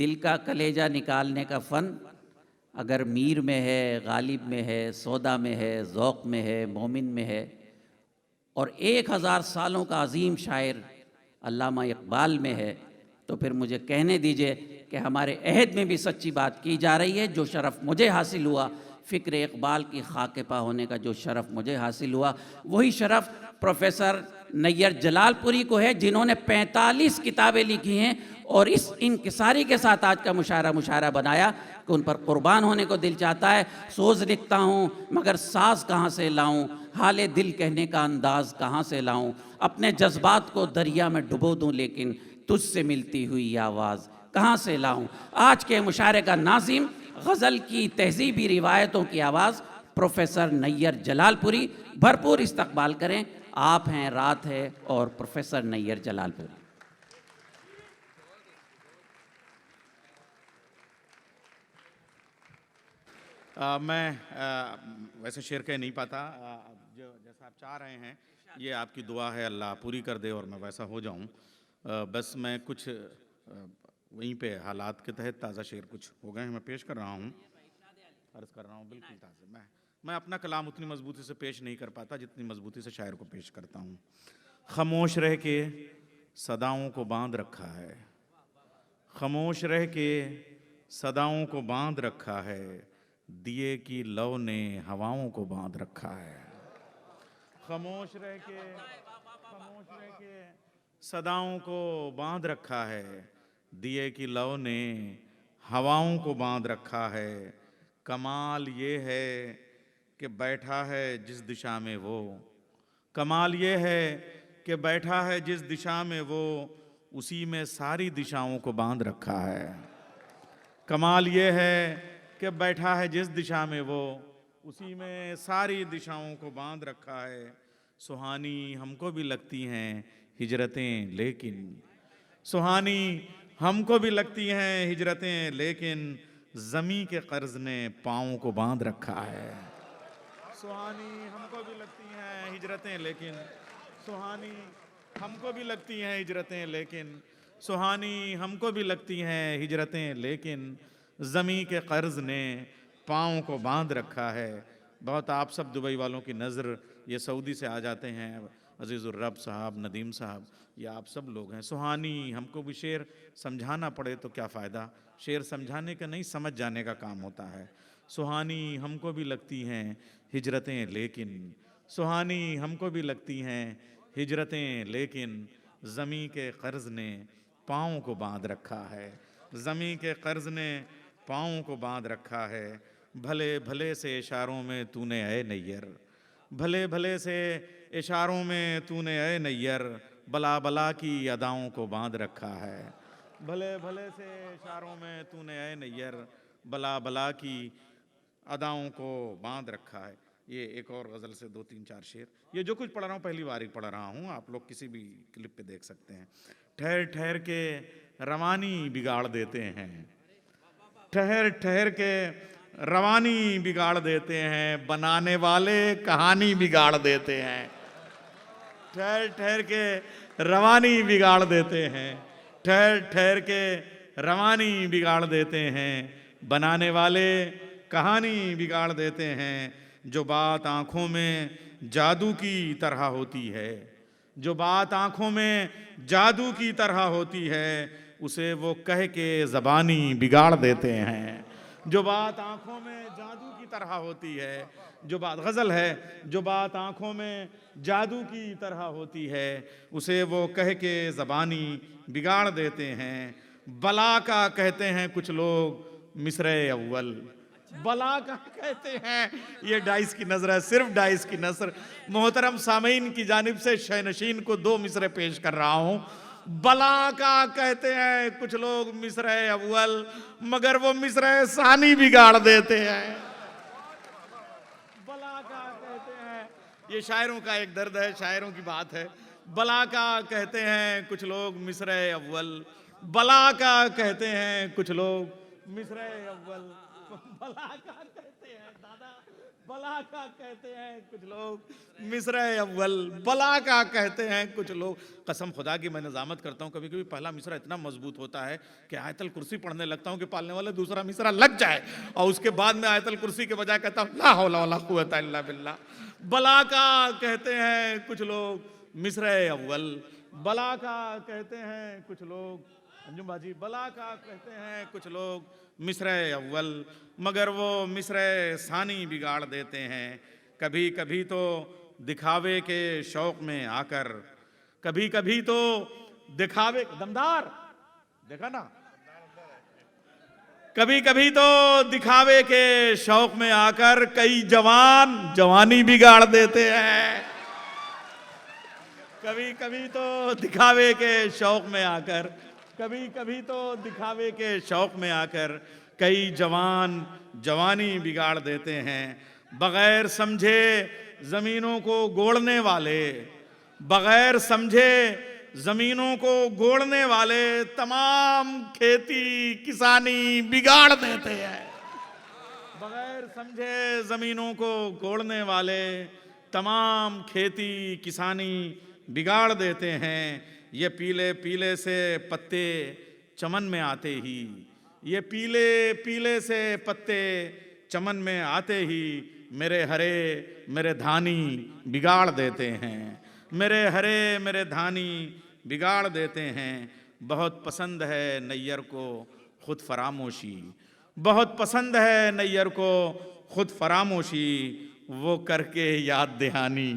दिल का कलेजा निकालने का फ़न अगर मीर में है, गालिब में है, सौदा में है, ज़ौक़ में है, मोमिन में है, और 1000 सालों का अजीम शायर अल्लामा इक़बाल में है, तो फिर मुझे कहने दीजिए कि हमारे अहद में भी सच्ची बात की जा रही है। जो शरफ़ मुझे हासिल हुआ, फ़िक्र इक़बाल की खाके पा होने का जो शरफ़ मुझे हासिल हुआ, वही शरफ़ प्रोफेसर नैयर जलालपुरी को है, जिन्होंने 45 किताबें लिखी हैं और इस इंकिसारी के साथ आज का मुशायरा बनाया कि उन पर कुर्बान होने को दिल चाहता है। सोज़ लिखता हूँ मगर साज़ कहाँ से लाऊं, हाले दिल कहने का अंदाज़ कहाँ से लाऊं, अपने जज्बात को दरिया में डुबो दूं लेकिन तुझसे मिलती हुई ये आवाज़ कहाँ से लाऊं। आज के मुशायरे का नाज़िम गज़ल की तहज़ीबी रिवायतों की आवाज़ प्रोफेसर नैयर जलालपुरी। भरपूर इस्तकबाल करें। आप हैं, रात है और प्रोफेसर नैयर जलालपुरी। मैं वैसे शेर कह नहीं पाता, जो जैसा आप चाह रहे हैं ये आपकी दुआ है, अल्लाह पूरी कर दे और मैं वैसा हो जाऊं। बस मैं कुछ वहीं पे हालात के तहत ताज़ा शेर कुछ हो गए हैं, मैं पेश कर रहा हूं, अर्ज़ कर रहा हूं बिल्कुल ताज़ा। मैं अपना कलाम उतनी मजबूती से पेश नहीं कर पाता जितनी मजबूती से शायर को पेश करता हूं। खामोश रह के सदाओं को बांध रखा है, खामोश रह के सदाओं को बांध रखा है, दिए की लौ ने हवाओं को बांध रखा है। खामोश रह के सदाओं को बांध रखा है, दिए की लौ ने हवाओं को बांध रखा है। कमाल ये है कि बैठा है जिस दिशा में वो, कमाल ये है कि बैठा है जिस दिशा में वो, उसी में सारी दिशाओं को बांध रखा है। कमाल ये है कि बैठा है जिस दिशा में वो, उसी में सारी दिशाओं को बांध रखा है। सुहानी हमको भी लगती हैं हिजरतें लेकिन, सुहानी हमको भी लगती हैं हिजरतें लेकिन, ज़मी के कर्ज ने पाँव को बांध रखा है। सुहानी हमको भी लगती हैं हिजरतें लेकिन, सुहानी हमको भी लगती हैं हिजरतें लेकिन, सुहानी हमको भी लगती हैं हिजरतें लेकिन, ज़मी के कर्ज ने पाँव को बांध रखा है। बहुत आप सब दुबई वालों की नज़र ये सऊदी से आ जाते हैं, अजीज़ुर रब साहब, नदीम साहब, ये आप सब लोग हैं। सुहानी हमको भी शेर समझाना पड़े तो क्या फ़ायदा, शेर समझाने का नहीं समझ जाने का काम होता है। सुहानी हमको भी लगती हैं हिजरतें लेकिन, सुहानी हमको भी लगती हैं हिजरतें लेकिन, ज़मी के कर्ज ने पाँव को बांध रखा है, ज़मी के कर्ज ने पाँव को बांध रखा है। भले भले से इशारों में तूने ऐ नैयर, भले भले से इशारों में तूने ऐ नैयर, बला बला की अदाओं को बांध रखा है। भले भले से इशारों में तूने ऐ नैयर, बला बला की अदाओं को बांध रखा है। ये एक और गज़ल से 2-3-4 शेर, ये जो कुछ पढ़ रहा हूँ पहली बार ही पढ़ रहा हूँ, आप लोग किसी भी क्लिप पे देख सकते हैं। ठहर ठहर के रवानी बिगाड़ देते हैं, ठहर ठहर के रवानी बिगाड़ देते हैं, बनाने वाले कहानी बिगाड़ देते हैं। ठहर ठहर के रवानी बिगाड़ देते हैं, ठहर ठहर के रवानी बिगाड़ देते हैं, बनाने वाले कहानी बिगाड़ देते हैं। जो बात आँखों में जादू की तरह होती है, जो बात आँखों में जादू की तरह होती है, उसे वो कह के ज़बानी बिगाड़ देते हैं। जो बात आँखों में जादू की तरह होती है, जो बात, गज़ल है, जो बात आँखों में जादू की तरह होती है, उसे वो कह के ज़बानी बिगाड़ देते हैं। बला का कहते हैं कुछ लोग मिसरे अव्वल, बला का कहते हैं, ये डाइस की नज़र है, सिर्फ डाइस की नज़र। मोहतरम सामीन की जानिब से शहनशीन को 2 मिसरे पेश कर रहा हूँ। बला का कहते हैं कुछ लोग मिसरे अव्वल, मगर वो मिसरे सानी बिगाड़ देते हैं। बला का कहते हैं, ये शायरों का एक दर्द है, शायरों की बात है। बला का कहते हैं कुछ लोग मिसरे अव्वल, बला का कहते हैं कुछ लोग मिसरे अव्वल, बला का कहते हैं दादा, बला का कहते हैं कुछ लोग मिसरा अव्वल, बला का कहते हैं कुछ लोग। कसम खुदा की मैं निजामत करता हूँ, कभी कभी पहला मिसरा इतना मजबूत होता है कि आयतल कुर्सी पढ़ने लगता हूँ कि पालने वाले दूसरा मिसरा लग जाए, और उसके बाद में आयतल कुर्सी के बजाय कहता हूँ ला हौला वला कुव्वता इल्ला बिल्लाह। बला का कहते हैं कुछ लोग मिसरा अव्वल, बला का कहते हैं कुछ लोग, अंजुम बाजी बला का कहते हैं कुछ लोग मिसरा अव्वल, मगर वो मिसरा सानी बिगाड़ देते हैं। कभी कभी तो दिखावे के शौक में आकर, कभी कभी तो दिखावे, दमदार देखा ना, कभी कभी तो दिखावे के शौक में आकर कई जवान जवानी बिगाड़ देते हैं। कभी कभी तो दिखावे के शौक में आकर, कभी कभी तो दिखावे के शौक में आकर कई जवान जवानी बिगाड़ देते हैं। बगैर समझे जमीनों को गोड़ने वाले, बगैर समझे जमीनों को गोड़ने वाले तमाम खेती किसानी बिगाड़ देते हैं। बगैर समझे जमीनों को गोड़ने वाले तमाम खेती किसानी बिगाड़ देते हैं। ये पीले पीले से पत्ते चमन में आते ही, ये पीले पीले से पत्ते चमन में आते ही मेरे हरे मेरे धानी बिगाड़ देते हैं, मेरे हरे मेरे धानी बिगाड़ देते हैं। बहुत पसंद है नैयर को खुद फरामोशी, बहुत पसंद है नैयर को खुद फरामोशी, वो करके याद दहानी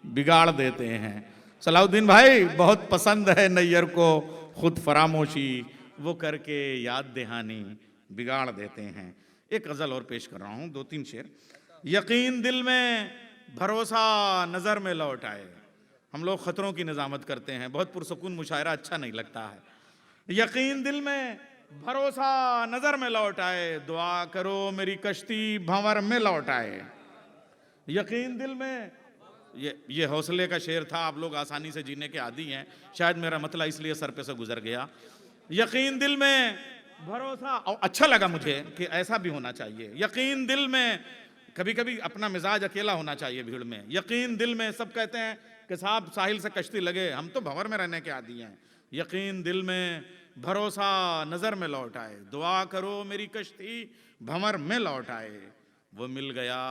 बिगाड़ देते हैं। सलाउद्दीन भाई, बहुत पसंद है नैयर को खुद फरामोशी, वो करके याद दहानी बिगाड़ देते हैं। एक गज़ल और पेश कर रहा हूँ, 2-3 शेर। यकीन दिल में भरोसा नज़र में लौट आए, हम लोग ख़तरों की निज़ामत करते हैं, बहुत पुरसकून मुशायरा अच्छा नहीं लगता है। यकीन दिल में भरोसा नज़र में लौट आए, दुआ करो मेरी कश्ती भंवर में लौट आए। यकीन दिल में, ये हौसले का शेर था, आप लोग आसानी से जीने के आदी हैं, शायद मेरा मतला इसलिए सर पे से गुजर गया। यकीन दिल में भरोसा, और अच्छा लगा मुझे कि ऐसा भी होना चाहिए। यकीन दिल में, कभी कभी अपना मिजाज अकेला होना चाहिए भीड़ में। यकीन दिल में, सब कहते हैं कि साहब साहिल से कश्ती लगे, हम तो भंवर में रहने के आदी हैं। यकीन दिल में भरोसा नज़र में लौट आए, दुआ करो मेरी कश्ती भंवर में लौट आए। वो मिल गया,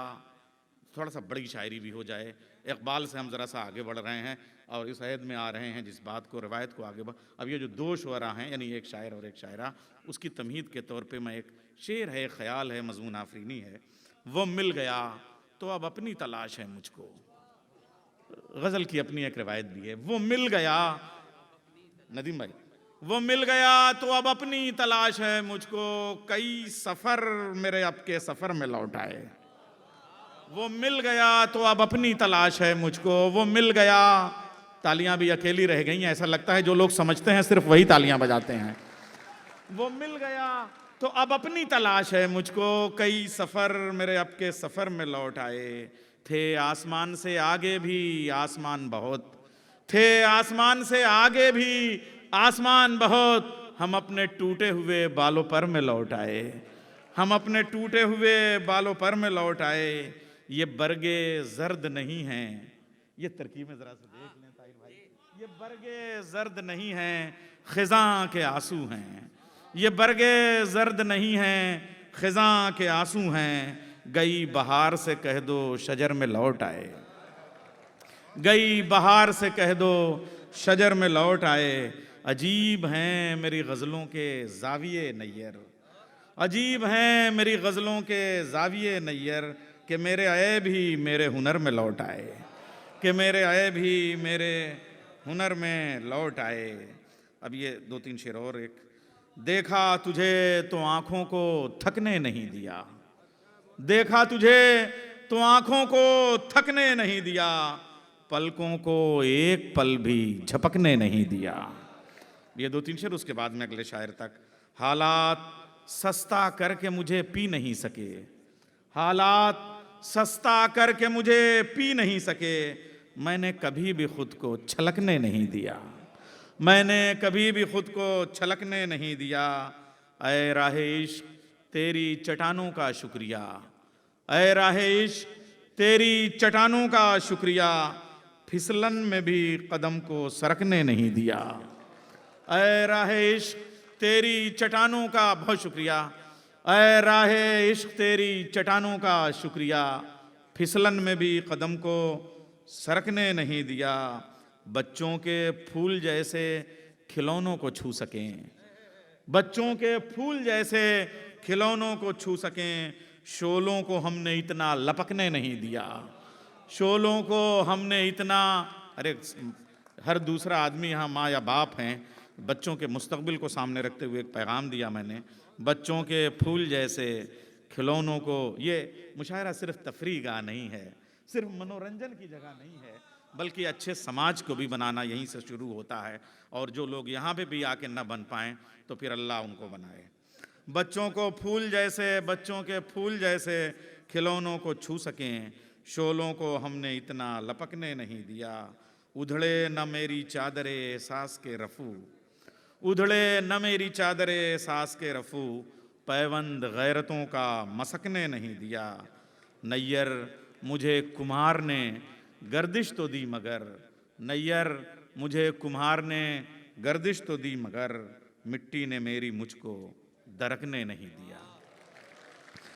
थोड़ा सा बड़ी शायरी भी हो जाए। इकबाल से हम ज़रा सा आगे बढ़ रहे हैं और इस अहद में आ रहे हैं जिस बात को, रवायत को आगे बढ़। अब ये जो 2 शुअरा हैं, यानी एक शायर और एक शायरा, उसकी तमहीद के तौर पे मैं, एक शेर है, ख्याल है, मज़मून आफरीनी है। वो मिल गया तो अब अपनी तलाश है मुझको, गज़ल की अपनी एक रवायत भी है। वो मिल गया, नदीम भाई, वो मिल गया तो अब अपनी तलाश है मुझको, कई सफ़र मेरे अब के सफ़र में लौट आए। वो मिल गया तो अब अपनी तलाश है मुझको, वो मिल गया। तालियां भी अकेली रह गई हैं, ऐसा लगता है जो लोग समझते हैं सिर्फ वही तालियां बजाते हैं। वो मिल गया तो अब अपनी तलाश है मुझको, कई सफ़र मेरे अब के सफ़र में लौट आए। थे आसमान से आगे भी आसमान बहुत, थे आसमान से आगे भी आसमान बहुत, हम अपने टूटे हुए बालों पर में लौट आए, हम अपने टूटे हुए बालों पर में लौट आए। ये बरगे जर्द नहीं हैं, ये तरकीबें जरा से देख लें ताहिर भाई, ये बरगे जर्द नहीं हैं, खिज़ां के आंसू हैं। ये बरगे जर्द नहीं हैं, खिज़ां के आंसू हैं। गई बहार से कह दो शजर में लौट आए, गई बहार से कह दो शजर में लौट आए। अजीब हैं मेरी गज़लों के ज़ाविये नैयर, अजीब हैं मेरी गज़लों के ज़ाविये नैयर, कि मेरे ऐब ही मेरे हुनर में लौट आए, कि मेरे ऐब ही मेरे हुनर में लौट आए। अब ये 2-3 शेर और। एक, देखा तुझे तो आँखों को थकने नहीं दिया, देखा तुझे तो आँखों को थकने नहीं दिया, पलकों को एक पल भी झपकने नहीं दिया। ये 2-3 शेर, उसके बाद में अगले शायर तक। हालात सस्ता करके मुझे पी नहीं सके, हालात सस्ता करके मुझे पी नहीं सके, मैंने कभी भी खुद को छलकने नहीं दिया, मैंने कभी भी खुद को छलकने नहीं दिया। ऐ राहे इश्क तेरी चटानों का शुक्रिया, ऐ राहे इश्क तेरी चट्टानों का शुक्रिया, फिसलन में भी कदम को सरकने नहीं दिया। ऐ राहे इश्क तेरी चट्टानों का बहुत शुक्रिया, ऐ राहे इश्क तेरी चट्टानों का शुक्रिया, फिसलन में भी कदम को सरकने नहीं दिया। बच्चों के फूल जैसे खिलौनों को छू सकें, बच्चों के फूल जैसे खिलौनों को छू सकें, शोलों को हमने इतना लपकने नहीं दिया, शोलों को हमने इतना। अरे हर दूसरा आदमी यहाँ माँ या बाप हैं, बच्चों के मुस्तकबिल को सामने रखते हुए एक पैगाम दिया मैंने, बच्चों के फूल जैसे खिलौनों को। ये मुशायरा सिर्फ तफरीह गाह नहीं है, सिर्फ मनोरंजन की जगह नहीं है, बल्कि अच्छे समाज को भी बनाना यहीं से शुरू होता है। और जो लोग यहाँ पे भी आके न बन पाएँ तो फिर अल्लाह उनको बनाए। बच्चों को फूल जैसे, बच्चों के फूल जैसे खिलौनों को छू सकें, शोलों को हमने इतना लपकने नहीं दिया। उधड़े न मेरी चादरे एहसास के रफू, उधड़े न मेरी चादरे एहसास के रफू, पैबंद गैरतों का मसकने नहीं दिया। नैयर मुझे कुम्हार ने गर्दिश तो दी मगर, नैयर मुझे कुम्हार ने गर्दिश तो दी मगर, मिट्टी ने मेरी मुझको दरकने नहीं दिया।